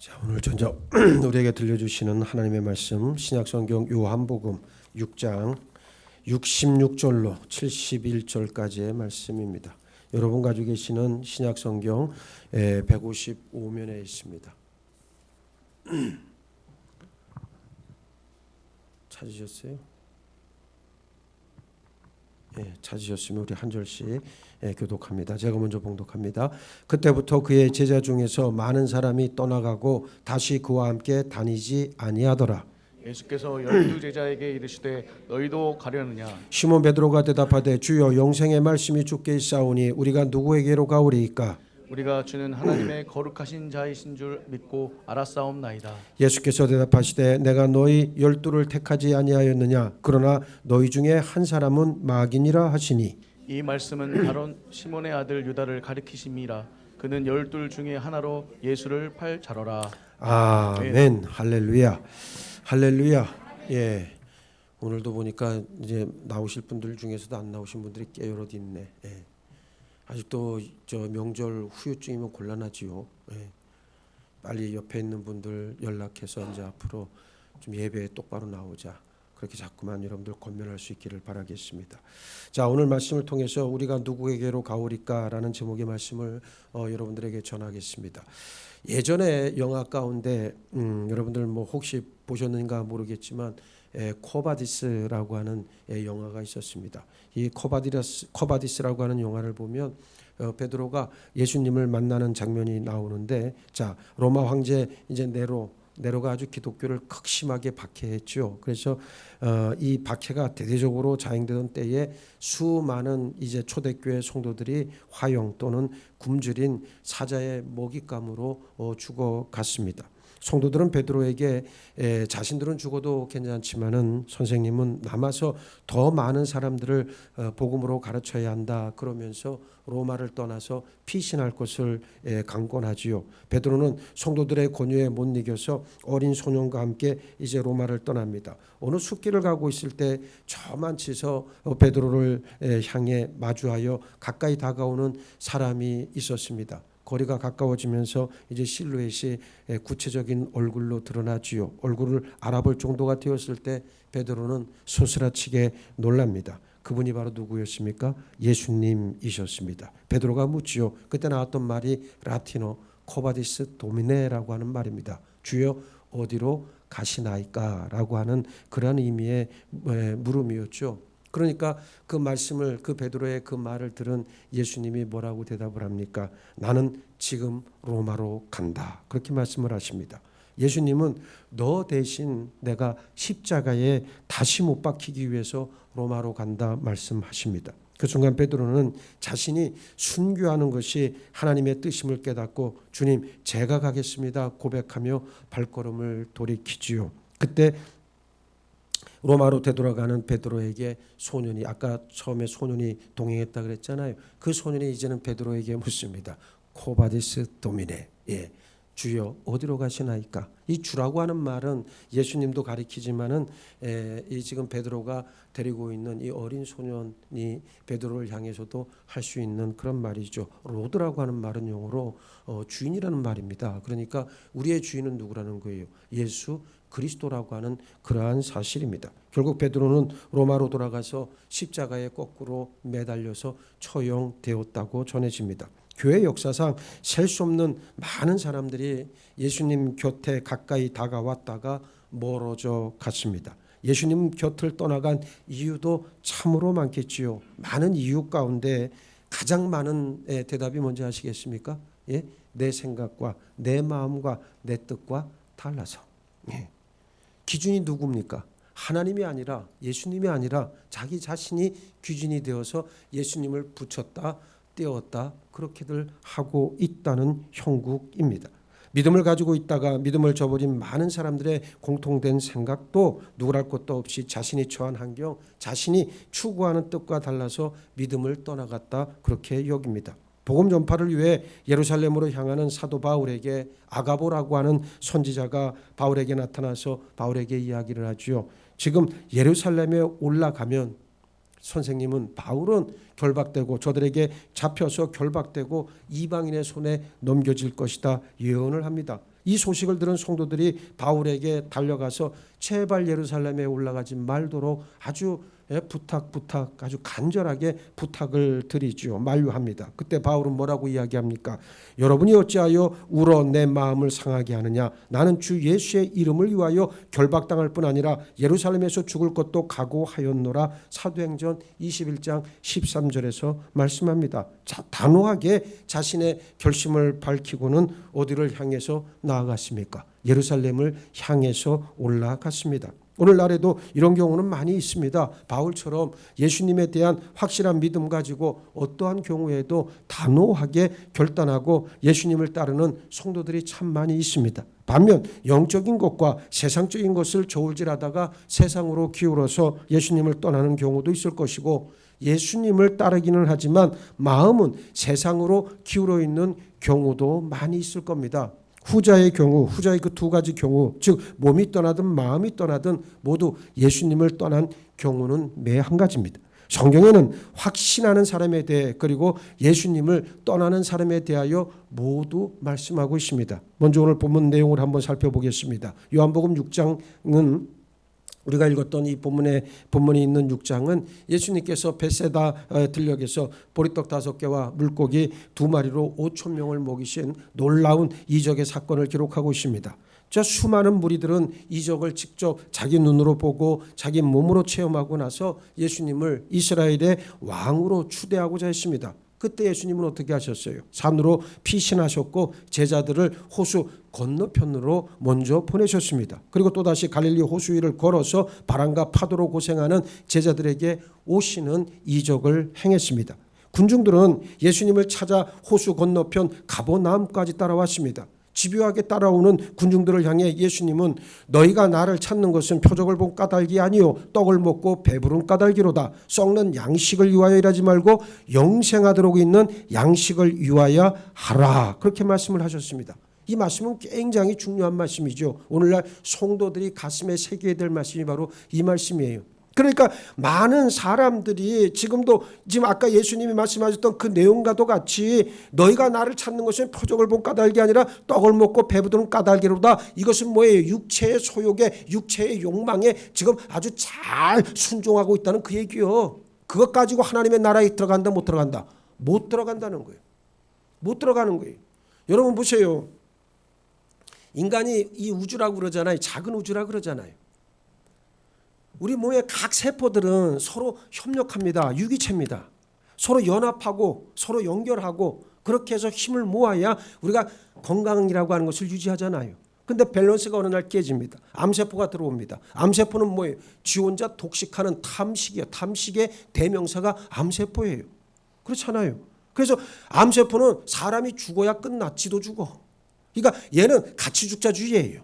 자, 오늘 전적 우리에게 들려주시는 하나님의 말씀 신약성경 요한복음 6장 66절로 71절까지의 말씀입니다. 여러분 가지고 계시는 신약성경 155면에 있습니다. 찾으셨어요? 찾으셨으면 우리 한 절씩 교독합니다. 제가 먼저 봉독합니다. 그때부터 그의 제자 중에서 많은 사람이 떠나가고 다시 그와 함께 다니지 아니하더라. 예수께서 열두 제자에게 이르시되 너희도 가려느냐. 시몬 베드로가 대답하되 주여 영생의 말씀이 주께 있사오니 우리가 누구에게로 가오리이까? 우리가 주는 하나님의 거룩하신 자이신 줄 믿고 알았사옵나이다. 예수께서 대답하시되 내가 너희 12를 택하지 아니하였느냐? 그러나 너희 중에 한 사람은 마귀니라 하시니 이 말씀은 바로 시몬의 아들 유다를 가리키심이라. 그는 12 중에 하나로 예수를 팔 자로라. 아멘. 할렐루야. 할렐루야. 예. 오늘도 보니까 이제 나오실 분들 중에서도 안 나오신 분들이 꽤 여럿 있네. 예. 아직도 저 명절 후유증이면 곤란하지요. 예. 빨리 옆에 있는 분들 연락해서 이제 앞으로 좀 예배에 똑바로 나오자. 그렇게 자꾸만 여러분들 권면할 수 있기를 바라겠습니다. 자, 오늘 말씀을 통해서 우리가 누구에게로 가오리까라는 제목의 말씀을 여러분들에게 전하겠습니다. 예전에 영화 가운데 여러분들 뭐 혹시 보셨는가 모르겠지만 코바디스라고 하는 영화가 있었습니다. 이 코바디스라고 하는 영화를 보면 베드로가 예수님을 만나는 장면이 나오는데, 자, 로마 황제 이제 네로가 아주 기독교를 극심하게 박해했죠. 그래서 이 박해가 대대적으로 자행되던 때에 수많은 이제 초대교회 성도들이 화형 또는 굶주린 사자의 먹잇감으로 죽어갔습니다. 성도들은 베드로에게 자신들은 죽어도 괜찮지만은 선생님은 남아서 더 많은 사람들을 복음으로 가르쳐야 한다 그러면서 로마를 떠나서 피신할 것을 강권하지요. 베드로는 성도들의 권유에 못 이겨서 어린 소년과 함께 이제 로마를 떠납니다. 어느 숲길을 가고 있을 때 저만치서 베드로를 향해 마주하여 가까이 다가오는 사람이 있었습니다. 거리가 가까워지면서 이제 실루엣이 구체적인 얼굴로 드러나지요. 얼굴을 알아볼 정도가 되었을 때 베드로는 소스라치게 놀랍니다. 그분이 바로 누구였습니까? 예수님이셨습니다. 베드로가 묻지요. 그때 나왔던 말이 라틴어 코바디스 도미네라고 하는 말입니다. 주여 어디로 가시나이까? 라고 하는 그런 의미의 물음이었죠. 그러니까 그 말씀을, 그 베드로의 그 말을 들은 예수님이 뭐라고 대답을 합니까? 나는 지금 로마로 간다. 그렇게 말씀을 하십니다. 예수님은 너 대신 내가 십자가에 다시 못 박히기 위해서 로마로 간다 말씀하십니다. 그 순간 베드로는 자신이 순교하는 것이 하나님의 뜻임을 깨닫고 주님 제가 가겠습니다 고백하며 발걸음을 돌이키지요. 그때 로마로 되돌아가는 베드로에게 소년이, 아까 처음에 소년이 동행했다 그랬잖아요. 그 소년이 이제는 베드로에게 묻습니다. 코바디스 도미네, 주여 어디로 가시나이까? 이 주라고 하는 말은 예수님도 가리키지만은 이 지금 베드로가 데리고 있는 이 어린 소년이 베드로를 향해서도 할 수 있는 그런 말이죠. 로드라고 하는 말은 영어로 주인이라는 말입니다. 그러니까 우리의 주인은 누구라는 거예요? 예수 그리스도라고 하는 그러한 사실입니다. 결국 베드로는 로마로 돌아가서 십자가에 거꾸로 매달려서 처형되었다고 전해집니다. 교회 역사상 셀 수 없는 많은 사람들이 예수님 곁에 가까이 다가왔다가 멀어져 갔습니다. 예수님 곁을 떠나간 이유도 참으로 많겠지요. 많은 이유 가운데 가장 많은 대답이 뭔지 아시겠습니까? 내 생각과 내 마음과 내 뜻과 달라서. 기준이 누굽니까? 하나님이 아니라, 예수님이 아니라 자기 자신이 기준이 되어서 예수님을 붙였다 떼었다 그렇게들 하고 있다는 형국입니다. 믿음을 가지고 있다가 믿음을 저버린 많은 사람들의 공통된 생각도 누구랄 것도 없이 자신이 처한 환경, 자신이 추구하는 뜻과 달라서 믿음을 떠나갔다 그렇게 여깁니다. 복음 전파를 위해 예루살렘으로 향하는 사도 바울에게 아가보라고 하는 선지자가 바울에게 나타나서 바울에게 이야기를 하죠. 지금 예루살렘에 올라가면 선생님은 바울은 결박되고 저들에게 잡혀서 결박되고 이방인의 손에 넘겨질 것이다 예언을 합니다. 이 소식을 들은 성도들이 바울에게 달려가서 제발 예루살렘에 올라가지 말도록 아주 부탁 아주 간절하게 부탁을 드리죠. 만류합니다. 그때 바울은 뭐라고 이야기합니까? 여러분이 어찌하여 울어 내 마음을 상하게 하느냐? 나는 주 예수의 이름을 위하여 결박당할 뿐 아니라 예루살렘에서 죽을 것도 각오하였노라. 사도행전 21장 13절에서 말씀합니다. 단호하게 자신의 결심을 밝히고는 어디를 향해서 나아갔습니까? 예루살렘을 향해서 올라갔습니다. 오늘날에도 이런 경우는 많이 있습니다. 바울처럼 예수님에 대한 확실한 믿음 가지고 어떠한 경우에도 단호하게 결단하고 예수님을 따르는 성도들이 참 많이 있습니다. 반면 영적인 것과 세상적인 것을 저울질하다가 세상으로 기울어서 예수님을 떠나는 경우도 있을 것이고, 예수님을 따르기는 하지만 마음은 세상으로 기울어 있는 경우도 많이 있을 겁니다. 후자의 그 두 가지 경우, 즉 몸이 떠나든 마음이 떠나든 모두 예수님을 떠난 경우는 매 한 가지입니다. 성경에는 확신하는 사람에 대해 그리고 예수님을 떠나는 사람에 대하여 모두 말씀하고 있습니다. 먼저 오늘 본문 내용을 한번 살펴보겠습니다. 요한복음 6장은 우리가 읽었던 이 본문이 있는 6장은 예수님께서 벳세다 들녘에서 보리떡 5개와 물고기 2마리로 5천 명을 먹이신 놀라운 이적의 사건을 기록하고 있습니다. 저 수많은 무리들은 이적을 직접 자기 눈으로 보고 자기 몸으로 체험하고 나서 예수님을 이스라엘의 왕으로 추대하고자 했습니다. 그때 예수님은 어떻게 하셨어요? 산으로 피신하셨고 제자들을 호수 건너편으로 먼저 보내셨습니다. 그리고 또다시 갈릴리 호수 위를 걸어서 바람과 파도로 고생하는 제자들에게 오시는 이적을 행했습니다. 군중들은 예수님을 찾아 호수 건너편 가버나움까지 따라왔습니다. 집요하게 따라오는 군중들을 향해 예수님은 너희가 나를 찾는 것은 표적을 본 까닭이 아니요 떡을 먹고 배부른 까닭이로다. 썩는 양식을 위하여 일하지 말고 영생하도록 있는 양식을 위하여 하라. 그렇게 말씀을 하셨습니다. 이 말씀은 굉장히 중요한 말씀이죠. 오늘날 성도들이 가슴에 새겨야 될 말씀이 바로 이 말씀이에요. 그러니까 많은 사람들이 지금 아까 예수님이 말씀하셨던 그 내용과도 같이 너희가 나를 찾는 것은 표적을 본 까닭이 아니라 떡을 먹고 배부른 까닭이로다. 이것은 뭐예요? 육체의 소욕에 육체의 욕망에 지금 아주 잘 순종하고 있다는 그 얘기요. 그것 가지고 하나님의 나라에 들어간다 못 들어간다? 못 들어간다는 거예요. 못 들어가는 거예요. 여러분 보세요. 인간이 이 우주라고 그러잖아요. 작은 우주라고 그러잖아요. 우리 몸의 각 세포들은 서로 협력합니다. 유기체입니다. 서로 연합하고 서로 연결하고 그렇게 해서 힘을 모아야 우리가 건강이라고 하는 것을 유지하잖아요. 근데 밸런스가 어느 날 깨집니다. 암세포가 들어옵니다. 암세포는 뭐예요? 지 혼자 독식하는 탐식이에요. 탐식의 대명사가 암세포예요. 그렇잖아요. 그래서 암세포는 사람이 죽어야 끝나. 지도 죽어. 그러니까 얘는 같이 죽자주의예요.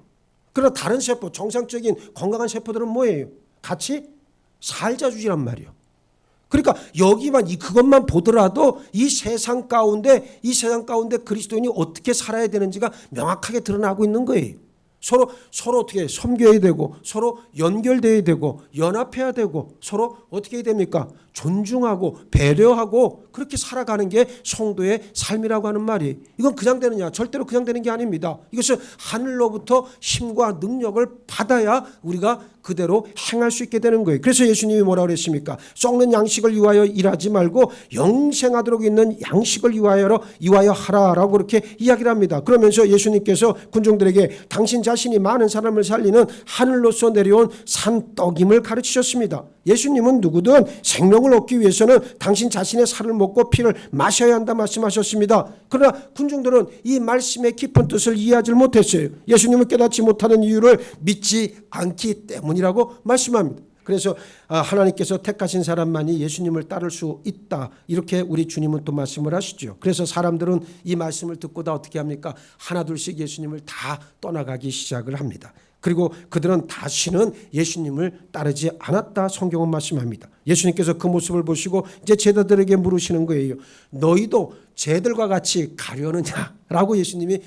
그러나 다른 세포, 정상적인 건강한 세포들은 뭐예요? 같이 살자주의란 말이에요. 그러니까 여기만 그것만 보더라도 이 세상 가운데 그리스도인이 어떻게 살아야 되는지가 명확하게 드러나고 있는 거예요. 서로 어떻게 섬겨야 되고 서로 연결돼야 되고 연합해야 되고 서로 어떻게 해야 됩니까? 존중하고 배려하고 그렇게 살아가는 게 성도의 삶이라고 하는 말이. 이건 그냥 되느냐? 절대로 그냥 되는 게 아닙니다. 이것은 하늘로부터 힘과 능력을 받아야 우리가 그대로 행할 수 있게 되는 거예요. 그래서 예수님이 뭐라고 그랬습니까? 썩는 양식을 위하여 일하지 말고 영생하도록 있는 양식을 위하여 하라라고 그렇게 이야기를 합니다. 그러면서 예수님께서 군중들에게 당신 자신이 많은 사람을 살리는 하늘로서 내려온 산떡임을 가르치셨습니다. 예수님은 누구든 생명을 얻기 위해서는 당신 자신의 살을 먹고 피를 마셔야 한다 말씀하셨습니다. 그러나 군중들은 이 말씀의 깊은 뜻을 이해하지 못했어요. 예수님을 깨닫지 못하는 이유를 믿지 않기 때문이라고 말씀합니다. 그래서 하나님께서 택하신 사람만이 예수님을 따를 수 있다. 이렇게 우리 주님은 또 말씀을 하시죠. 그래서 사람들은 이 말씀을 듣고 다 어떻게 합니까? 하나둘씩 예수님을 다 떠나가기 시작을 합니다. 그리고 그들은 다시는 예수님을 따르지 않았다. 성경은 말씀합니다. 예수님께서 그 모습을 보시고 이제 제자들에게 물으시는 거예요. 너희도 쟤들과 같이 가려느냐라고 예수님이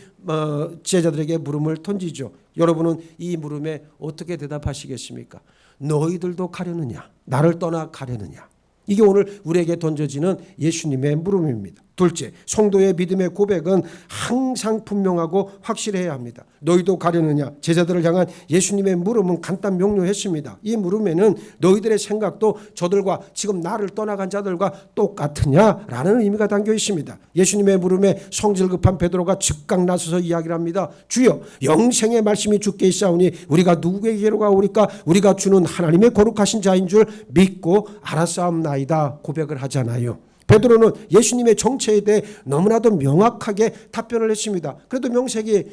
제자들에게 물음을 던지죠. 여러분은 이 물음에 어떻게 대답하시겠습니까? 너희들도 가려느냐? 나를 떠나 가려느냐? 이게 오늘 우리에게 던져지는 예수님의 물음입니다. 둘째, 성도의 믿음의 고백은 항상 분명하고 확실해야 합니다. 너희도 가려느냐? 제자들을 향한 예수님의 물음은 간단 명료했습니다. 이 물음에는 너희들의 생각도 저들과 지금 나를 떠나간 자들과 똑같으냐라는 의미가 담겨 있습니다. 예수님의 물음에 성질 급한 베드로가 즉각 나서서 이야기를 합니다. 주여, 영생의 말씀이 주께 있사오니 우리가 누구에게로 가오리까? 우리가 주는 하나님의 거룩하신 자인 줄 믿고 알았사옵나이다 고백을 하잖아요. 베드로는 예수님의 정체에 대해 너무나도 명확하게 답변을 했습니다. 그래도 명색의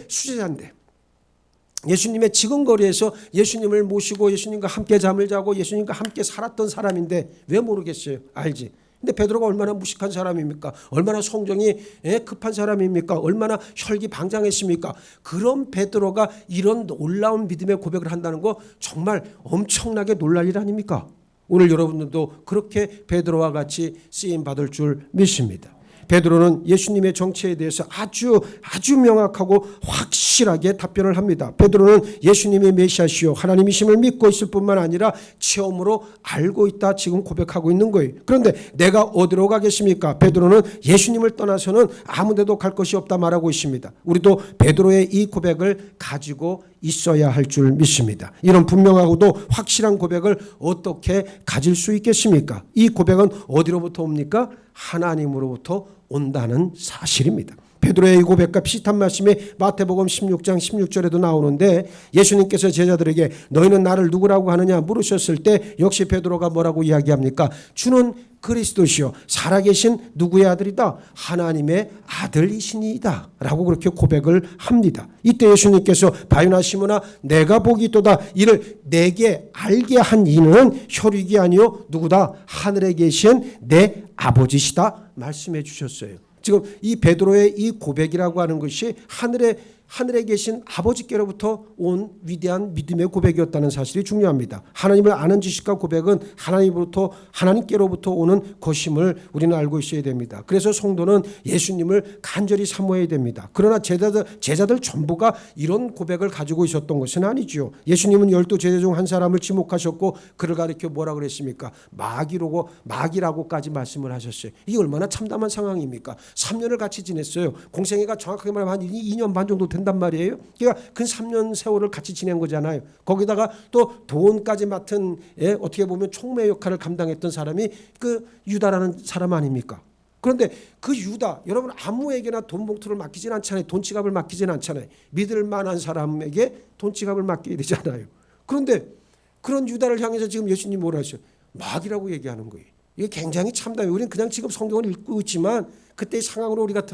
수제자인데 예수님의 지근거리에서 예수님을 모시고 예수님과 함께 잠을 자고 예수님과 함께 살았던 사람인데 왜 모르겠어요? 알지. 근데 베드로가 얼마나 무식한 사람입니까? 얼마나 성정이 급한 사람입니까? 얼마나 혈기방장했습니까? 그런 베드로가 이런 놀라운 믿음의 고백을 한다는 거 정말 엄청나게 놀랄 일 아닙니까? 오늘 여러분들도 그렇게 베드로와 같이 쓰임 받을 줄 믿습니다. 베드로는 예수님의 정체에 대해서 아주 명확하고 확실하게 답변을 합니다. 베드로는 예수님의 메시아시요 하나님이심을 믿고 있을 뿐만 아니라 체험으로 알고 있다 지금 고백하고 있는 거예요. 그런데 내가 어디로 가겠습니까? 베드로는 예수님을 떠나서는 아무 데도 갈 것이 없다 말하고 있습니다. 우리도 베드로의 이 고백을 가지고 있어야 할 줄 믿습니다. 이런 분명하고도 확실한 고백을 어떻게 가질 수 있겠습니까? 이 고백은 어디로부터 옵니까? 하나님으로부터 온다는 사실입니다. 베드로의 이 고백과 비슷한 말씀이 마태복음 16장 16절에도 나오는데 예수님께서 제자들에게 너희는 나를 누구라고 하느냐 물으셨을 때 역시 베드로가 뭐라고 이야기합니까? 주는 그리스도시요 살아계신 누구의 아들이다? 하나님의 아들이시니이다 라고 그렇게 고백을 합니다. 이때 예수님께서 바요나 시몬아 내가 복이 있도다 이를 내게 알게 한 이는 혈육이 아니요 누구다? 하늘에 계신 내 아버지시다 말씀해 주셨어요. 지금 이 베드로의 이 고백이라고 하는 것이 하늘에 계신 아버지께로부터 온 위대한 믿음의 고백이었다는 사실이 중요합니다. 하나님을 아는 지식과 고백은 하나님께로부터 오는 것임을 우리는 알고 있어야 됩니다. 그래서 성도는 예수님을 간절히 사모해야 됩니다. 그러나 제자들 전부가 이런 고백을 가지고 있었던 것은 아니지요. 예수님은 12 제자 중 한 사람을 지목하셨고 그를 가리켜 뭐라 그랬습니까? 마귀라고까지 말씀을 하셨어요. 이게 얼마나 참담한 상황입니까? 3년을 같이 지냈어요. 공생애가 정확하게 말하면 한 2년 반 정도 된단 말이에요. 그러니까 그 3년 세월을 같이 지낸 거잖아요. 거기다가 또 돈까지 맡은 어떻게 보면 총매 역할을 감당했던 사람이 그 유다라는 사람 아닙니까? 그런데 그 유다 여러분 아무에게나 돈 봉투를 맡기진 않잖아요. 돈 지갑을 맡기진 않잖아요. 믿을 만한 사람에게 돈 지갑을 맡겨야 되잖아요. 그런데 그런 유다를 향해서 지금 예수님이 뭐라 하셔요? 마귀라고 얘기하는 거예요. 이게 굉장히 참담해요. 우리는 그냥 지금 성경을 읽고 있지만 그때의 상황으로 우리가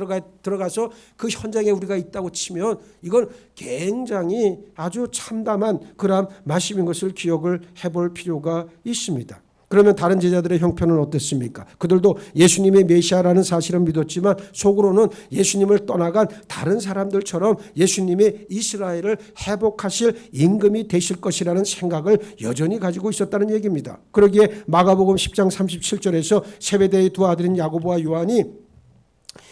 들어가서 그 현장에 우리가 있다고 치면 이건 굉장히 아주 참담한 그런 말씀인 것을 기억을 해볼 필요가 있습니다. 그러면 다른 제자들의 형편은 어땠습니까? 그들도 예수님의 메시아라는 사실은 믿었지만 속으로는 예수님을 떠나간 다른 사람들처럼 예수님이 이스라엘을 회복하실 임금이 되실 것이라는 생각을 여전히 가지고 있었다는 얘기입니다. 그러기에 마가복음 10장 37절에서 세베대의 두 아들인 야고보와 요한이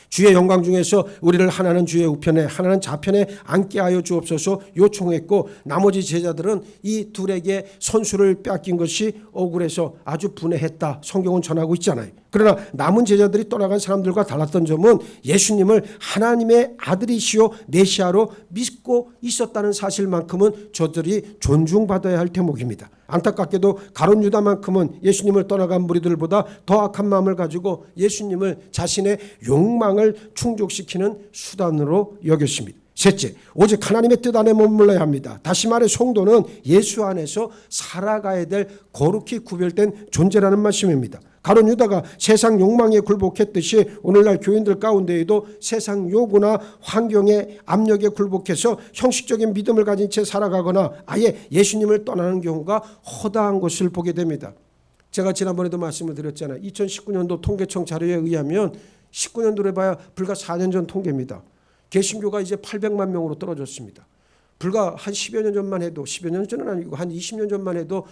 주의 영광 중에서 우리를 하나는 주의 우편에 하나는 좌편에 앉게 하여 주옵소서 요청했고 나머지 제자들은 이 둘에게 선수를 뺏긴 것이 억울해서 아주 분해했다. 성경은 전하고 있잖아요. 그러나 남은 제자들이 떠나간 사람들과 달랐던 점은 예수님을 하나님의 아들이시오 메시아로 믿고 있었다는 사실만큼은 저들이 존중받아야 할 대목입니다. 안타깝게도 가룟 유다만큼은 예수님을 떠나간 무리들보다 더 악한 마음을 가지고 예수님을 자신의 욕망을 충족시키는 수단으로 여겼습니다. 셋째, 오직 하나님의 뜻 안에 머물러야 합니다. 다시 말해 성도는 예수 안에서 살아가야 될 거룩히 구별된 존재라는 말씀입니다. 가룟 유다가 세상 욕망에 굴복했듯이 오늘날 교인들 가운데에도 세상 요구나 환경의 압력에 굴복해서 형식적인 믿음을 가진 채 살아가거나 아예 예수님을 떠나는 경우가 허다한 것을 보게 됩니다. 제가 지난번에도 말씀을 드렸잖아요. 2019년도 통계청 자료에 의하면 19년도로 해봐야 불과 4년 전 통계입니다. 개신교가 이제 800만 명으로 떨어졌습니다. 불과 한 10여 년 전만 해도 10여 년 전은 아니고 한 20년 전만 해도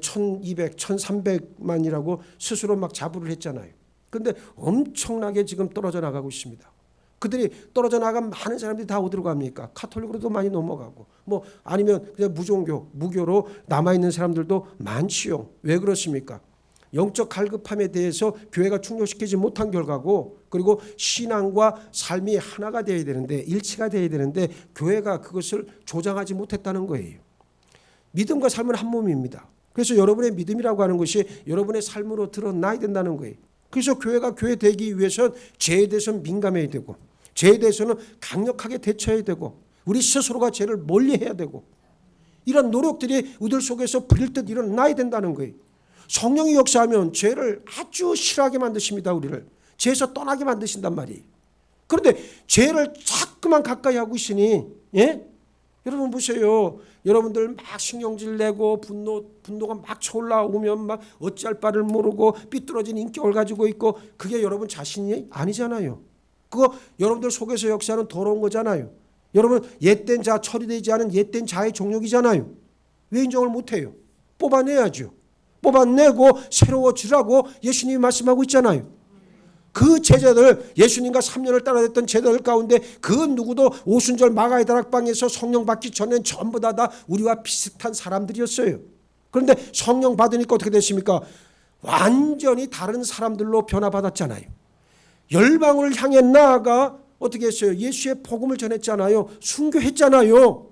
1200, 1300만이라고 스스로 막 자부를 했잖아요. 그런데 엄청나게 지금 떨어져 나가고 있습니다. 그들이 떨어져 나간 많은 사람들이 다 어디로 갑니까? 카톨릭으로도 많이 넘어가고 뭐 아니면 그냥 무교로 남아있는 사람들도 많지요. 왜 그렇습니까? 영적 갈급함에 대해서 교회가 충족시키지 못한 결과고, 그리고 신앙과 삶이 하나가 되어야 되는데, 일치가 되어야 되는데 교회가 그것을 조장하지 못했다는 거예요. 믿음과 삶은 한 몸입니다. 그래서 여러분의 믿음이라고 하는 것이 여러분의 삶으로 드러나야 된다는 거예요. 그래서 교회가 교회 되기 위해서는 죄에 대해서는 민감해야 되고, 죄에 대해서는 강력하게 대처해야 되고, 우리 스스로가 죄를 멀리해야 되고, 이런 노력들이 우리들 속에서 불일듯 일어나야 된다는 거예요. 성령이 역사하면 죄를 아주 싫어하게 만드십니다. 우리를 죄에서 떠나게 만드신단 말이에요. 그런데 죄를 자꾸만 가까이 하고 있으니, 여러분 보세요. 여러분들 막 신경질 내고 분노가 막 차올라오면 막 어찌할 바를 모르고 삐뚤어진 인격을 가지고 있고, 그게 여러분 자신이 아니잖아요. 그거 여러분들 속에서 역사하는 더러운 거잖아요. 여러분 옛된 자, 처리되지 않은 옛된 자의 종욕이잖아요. 왜 인정을 못해요? 뽑아내야죠. 뽑아내고 새로워지라고 예수님이 말씀하고 있잖아요. 그 제자들, 예수님과 3년을 따라했던 제자들 가운데 그 누구도 오순절 마가의 다락방에서 성령 받기 전엔 전부 다 우리와 비슷한 사람들이었어요. 그런데 성령 받으니까 어떻게 됐습니까? 완전히 다른 사람들로 변화받았잖아요. 열방을 향해 나아가 어떻게 했어요? 예수의 복음을 전했잖아요. 순교했잖아요.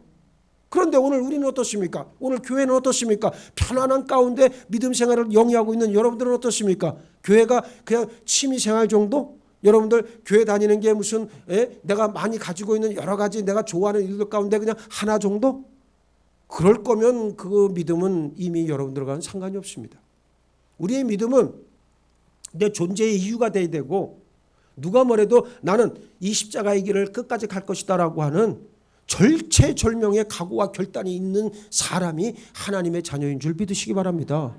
그런데 오늘 우리는 어떻습니까? 오늘 교회는 어떻습니까? 편안한 가운데 믿음 생활을 영위하고 있는 여러분들은 어떻습니까? 교회가 그냥 취미생활 정도? 여러분들 교회 다니는 게 무슨 내가 많이 가지고 있는 여러 가지 내가 좋아하는 일들 가운데 그냥 하나 정도? 그럴 거면 그 믿음은 이미 여러분들과는 상관이 없습니다. 우리의 믿음은 내 존재의 이유가 돼야 되고, 누가 뭐래도 나는 이 십자가의 길을 끝까지 갈 것이다 라고 하는 절체절명의 각오와 결단이 있는 사람이 하나님의 자녀인 줄 믿으시기 바랍니다.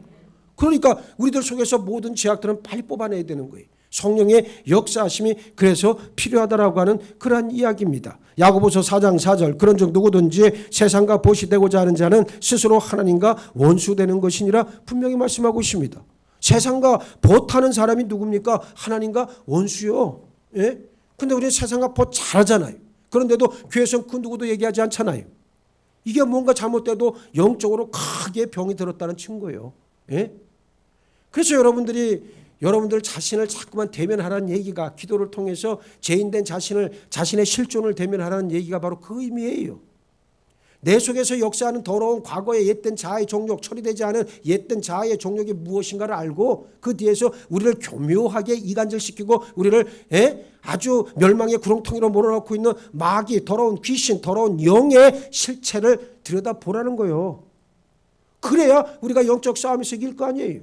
그러니까 우리들 속에서 모든 죄악들은 빨리 뽑아내야 되는 거예요. 성령의 역사하심이 그래서 필요하다라고 하는 그러한 이야기입니다. 야고보서 4장 4절, 그런즉 누구든지 세상과 보시되고자 하는 자는 스스로 하나님과 원수되는 것이니라 분명히 말씀하고 있습니다. 세상과 보타는 사람이 누굽니까? 하나님과 원수요. 근데 우리는 세상과 보 잘하잖아요. 그런데도 교회에서는 그 누구도 얘기하지 않잖아요. 이게 뭔가 잘못돼도 영적으로 크게 병이 들었다는 증거예요. 그래서 여러분들 자신을 자꾸만 대면하라는 얘기가, 기도를 통해서 죄인된 자신의 실존을 대면하라는 얘기가 바로 그 의미예요. 내 속에서 역사하는 더러운 과거의 옛된 자아의 종욕, 처리되지 않은 옛된 자아의 종욕이 무엇인가를 알고 그 뒤에서 우리를 교묘하게 이간질시키고 우리를 아주 멸망의 구렁텅이로 몰아넣고 있는 마귀, 더러운 귀신, 더러운 영의 실체를 들여다보라는 거예요. 그래야 우리가 영적 싸움에서 이길 거 아니에요.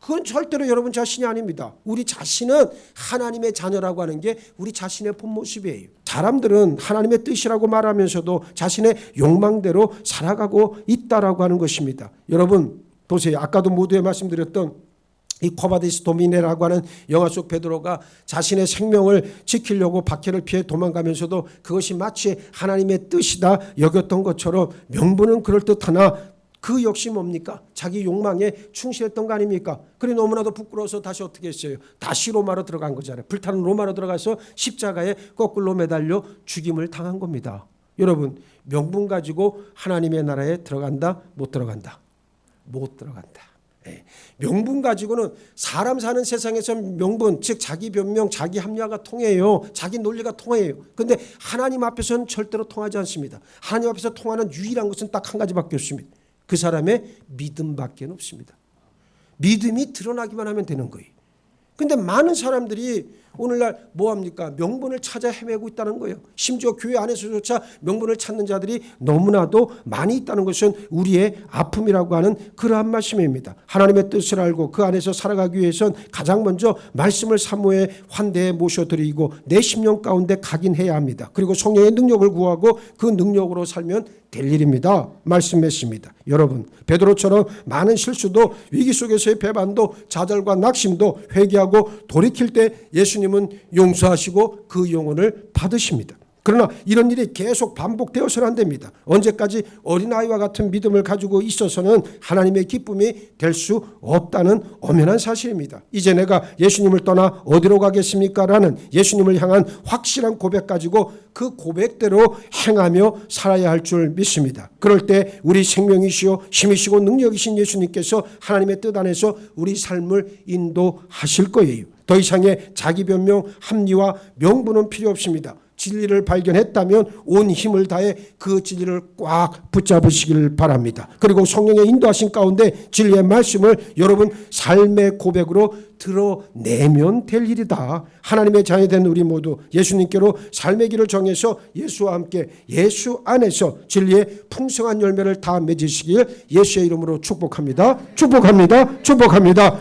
그건 절대로 여러분 자신이 아닙니다. 우리 자신은 하나님의 자녀라고 하는 게 우리 자신의 본 모습이에요. 사람들은 하나님의 뜻이라고 말하면서도 자신의 욕망대로 살아가고 있다라고 하는 것입니다. 여러분 보세요. 아까도 모두에 말씀드렸던 이 코바디스 도미네라고 하는 영화 속 베드로가 자신의 생명을 지키려고 박해를 피해 도망가면서도 그것이 마치 하나님의 뜻이다 여겼던 것처럼, 명분은 그럴듯하나 그 역시 뭡니까? 자기 욕망에 충실했던 거 아닙니까? 그래 너무나도 부끄러워서 다시 어떻게 했어요? 다시 로마로 들어간 거잖아요. 불타는 로마로 들어가서 십자가에 거꾸로 매달려 죽임을 당한 겁니다. 여러분, 명분 가지고 하나님의 나라에 들어간다? 못 들어간다? 못 들어간다. 명분 가지고는 사람 사는 세상에서 명분, 즉 자기 변명, 자기 합리화가 통해요. 자기 논리가 통해요. 그런데 하나님 앞에서는 절대로 통하지 않습니다. 하나님 앞에서 통하는 유일한 것은 딱 한 가지밖에 없습니다. 그 사람의 믿음밖에 없습니다. 믿음이 드러나기만 하면 되는 거예요. 그런데 많은 사람들이 오늘날 뭐합니까? 명분을 찾아 헤매고 있다는 거예요. 심지어 교회 안에서조차 명분을 찾는 자들이 너무나도 많이 있다는 것은 우리의 아픔이라고 하는 그러한 말씀입니다. 하나님의 뜻을 알고 그 안에서 살아가기 위해선 가장 먼저 말씀을 사모에 환대에 모셔드리고 내 심령 가운데 각인해야 합니다. 그리고 성령의 능력을 구하고 그 능력으로 살면 될 일입니다. 말씀했습니다. 여러분, 베드로처럼 많은 실수도, 위기 속에서의 배반도, 좌절과 낙심도 회개하고 돌이킬 때 예수님은 용서하시고 그 영혼을 받으십니다. 그러나 이런 일이 계속 반복되어서는 안 됩니다. 언제까지 어린아이와 같은 믿음을 가지고 있어서는 하나님의 기쁨이 될 수 없다는 엄연한 사실입니다. 이제 내가 예수님을 떠나 어디로 가겠습니까? 라는 예수님을 향한 확실한 고백 가지고 그 고백대로 행하며 살아야 할 줄 믿습니다. 그럴 때 우리 생명이시요 힘이시고 능력이신 예수님께서 하나님의 뜻 안에서 우리 삶을 인도하실 거예요. 더 이상의 자기 변명, 합리화, 명분은 필요 없습니다. 진리를 발견했다면 온 힘을 다해 그 진리를 꽉 붙잡으시길 바랍니다. 그리고 성령의 인도하신 가운데 진리의 말씀을 여러분 삶의 고백으로 드러내면 될 일이다. 하나님의 자녀 된 우리 모두 예수님께로 삶의 길을 정해서 예수와 함께 예수 안에서 진리의 풍성한 열매를 다 맺으시길 예수의 이름으로 축복합니다. 축복합니다. 축복합니다.